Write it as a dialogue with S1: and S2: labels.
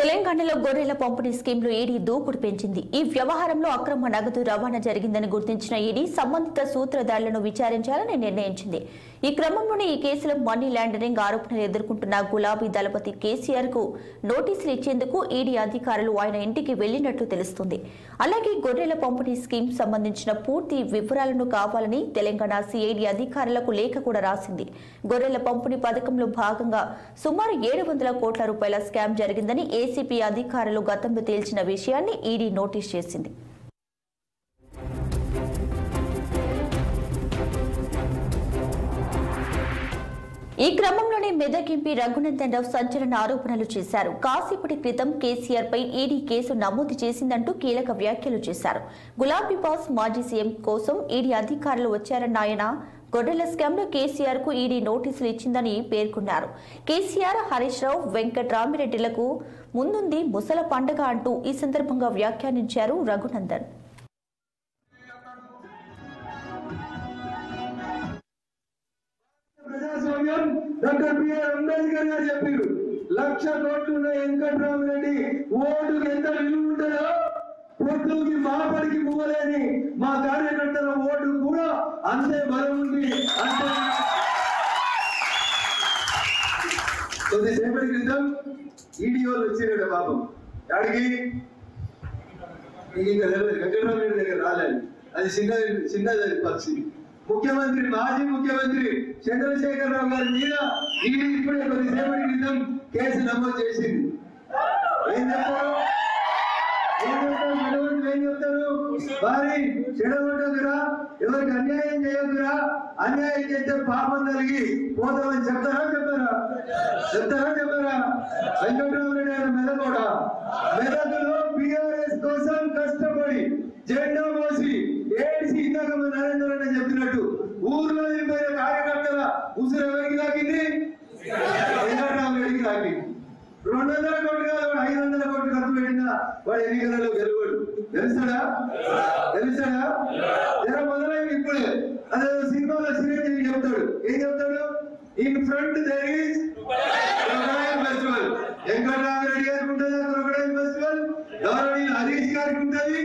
S1: తెలంగాణలో గొర్రెల పంపిణీ స్కీమ్లో ఈడీ దూకుడు పెంచింది. ఈ వ్యవహారంలో అక్రమ నగదు రవాణా జరిగిందని గుర్తించిన ఈడీ సంబంధిత సూత్రధారులను విచారించాలని నిర్ణయించింది. ఈ క్రమంలోనే ఈ కేసులో మనీ లాండరింగ్ ఆరోపణలు ఎదుర్కొంటున్న గులాబీ దళపతి కేసీఆర్ కు నోటీసులు ఇచ్చేందుకు ఈడీ అధికారులు ఆయన ఇంటికి వెళ్లినట్లు తెలుస్తుంది. అలాగే గొర్రెల పంపిణీ స్కీమ్ సంబంధించిన పూర్తి వివరాలను కావాలని తెలంగాణ సిఐడి అధికారులకు లేఖ కూడా రాసింది. గొర్రెల పంపిణీ పథకంలో భాగంగా సుమారు 700 కోట్ల రూపాయల స్కామ్ జరిగిందని ఏసీపీ అధికారులు గతంలో తేల్చిన విషయాన్ని ఈడీ నోటీస్ చేసింది. ఈ క్రమంలోనే మెదక్ ఎంపీ రఘునందన్ రావు సంచలన ఆరోపణలు చేశారు. కాసేపటి క్రితం కేసీఆర్ పై ఈడీ కేసు నమోదు చేసిందంటూ కీలక వ్యాఖ్యలు చేశారు. గులాబీ బాస్ మాజీ సీఎం కోసం ఈడీ అధికారులు వచ్చారన్న ఆయన గొర్రెల స్కామ్ లో కేసీఆర్ కు ఈడీ నోటీసులు ఇచ్చిందని పేర్కొన్నారు. కేసీఆర్, హరీష్ రావు, వెంకట్రామిరెడ్డిలకు ముందుంది ముసల పండగ అంటూ ఈ సందర్భంగా వ్యాఖ్యానించారు రఘునందన్.
S2: డాక్టర్ బిఆర్ అంబేద్కర్ గారు చెప్పారు, 1,00,000 కోట్లు వెంకట్రామిరెడ్డి ఓటుకు ఎంత విలువ ఉంటుందో పొద్దుకి మాపడికి పువ్వలేని మా కార్యకర్తల ఓటు కూడా అంతే బలం ఉంది. కొద్దిసేపటి క్రితం ఈడీఓలు వచ్చినాడు పాపం. అడిగి ఇంకా వెంకట్రామిరెడ్డి దగ్గర రాలేదు. అది చిన్నది పరిస్థితి. ముఖ్యమంత్రి, మాజీ ముఖ్యమంత్రి చంద్రశేఖరరావు గారి మీద ఈడీ ఇప్పుడే కొద్దిసేపటి క్రితం కేసు నమోదు చేసింది. ఏం చెప్తారు? ఏం చెప్తారు? వారి చెడగొట్టదురా, ఎవరికి అన్యాయం చేయదురా, అన్యాయం చేస్తే పాపం కలిగి పోతామని చెప్తారా? వెంకటరామరెడ్డి గారి మెదకోడా మెదకులో బీఆర్ఎస్ కోసం కష్టపడి జెండా మోసి ఏడిసి ఇందాక నరేంద్ర రెడ్డి చెప్పినట్టు ఊర్లో వెళ్ళిపోయిన కార్యకర్తల ఉసురు ఎవరికి తాకింది? వెంకటరామరెడ్డికి తాకింది. 200 కోట్లు కాదు, 500 కోట్లు ఖర్చు పెట్టినా వాడు ఎన్నికలలో గెలవడు. తెలుసాడా? జర మొదలైంది ఇప్పుడే. అదే సినిమాలో చిరంజీవి చెప్తాడు. ఏం చెప్తాడు? In front there is crocodile festival. Venkataramareddy గారికి ఉంటుంది క్రొకడైల్ ఫెస్టివల్, గౌరవనీయులు హరీష్ గారికి ఉంటుంది,